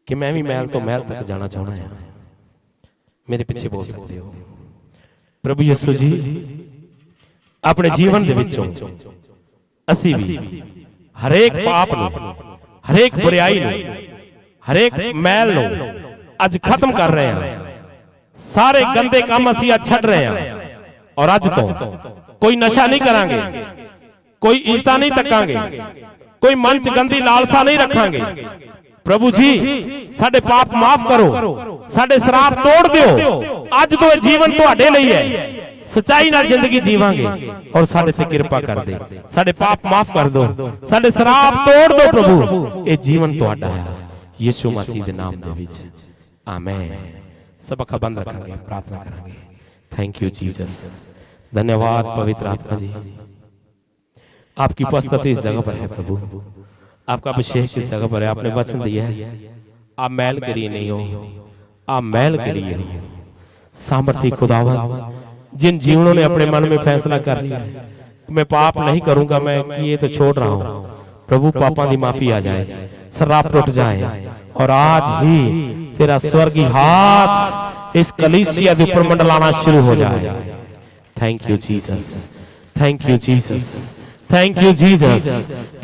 ਕਿ ਮੈਂ ਵੀ ਮਹਿਲ ਤੋਂ ਮਹਿਲ ਤੱਕ ਜਾਣਾ ਚਾਹੁੰਦਾ ਹਾਂ? मेरे पिछे बोल सकते हो। प्रभु यीशु जी अपने जीवन दे विचों असी भी हरेक पाप नूं, हरेक बुराई नूं, हरेक मैल नूं अज खत्म कर रहे हैं। सारे गंदे काम असी अज छड्ड रहे हैं और अज तो कोई नशा नहीं करांगे, कोई इज्जत नहीं तकांगे, कोई मन च गंदी लालसा नहीं रखांगे। प्रभु जी साडे पाप माफ करो, साडे श्राप तोड़ दिओ। अज तो जीवन तुहाडे लई है, सच्चाई नाल जिंदगी जीवांगे और साडे ते कृपा कर दे, साडे पाप माफ कर दो, साडे श्राप तोड़ दो। प्रभु ये जीवन तुहाडा है, यीशु मसीह दे नाम दे विच आमीन। सब अखां बंद रखांगे, प्रार्थना करांगे। Thank you Jesus. धन्यवाद पवित्र आत्मा जी, आपकी उपस्थिति इस जगह पर है प्रभु, आपका अभिषेक इस जगह पर है। आपने वचन दिया है आप मैल के लिए नहीं हो, आप मैल के लिए हो। सामर्थी खुदावन, जिन जीवनों ने अपने मन में फैसला कर लिया मैं पाप नहीं करूंगा, मैं ये तो छोड़ रहा हूं, प्रभु पापों की माफी आ जाए, शराब टूट जाए और आज ही तेरा स्वर्गीय हाथ इस कलीसिया के ऊपर मंडलाना शुरू हो जाए। Thank you Jesus, thank you Jesus, thank you Jesus,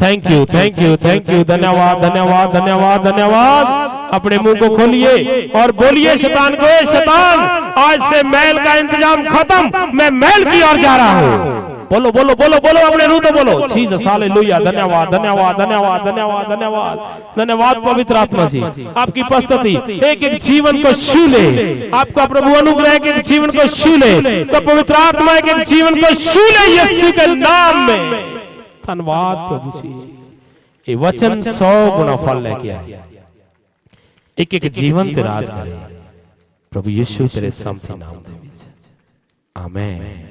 thank you, thank you, thank you. धन्यवाद, धन्यवाद, धन्यवाद, धन्यवाद। अपने मुंह को खोलिए और बोलिए शैतान को, शैतान आज से मैल का इंतजाम खत्म, मैं मैल की ओर जा रहा हूं। बोलो बोलो बोलो बोलो, अपने रूह तो बोलो। Jesus hallelujah. धन्यवाद, धन्यवाद, धन्यवाद, धन्यवाद, धन्यवाद, धन्यवाद पवित्र आत्मा जी। आपकी उपस्थिति एक एक जीवन को छू ले, आपका प्रभु अनुग्रह एक एक जीवन को छू ले, तो पवित्र आत्मा एक एक जीवन को छू ले यीशु के नाम में। धन्यवाद प्रभु जी। ये वचन 100 गुना फल लेके आए, एक एक जीवन ते राज करे प्रभु यीशु तेरे समर्थी नाम दे विच आमीन।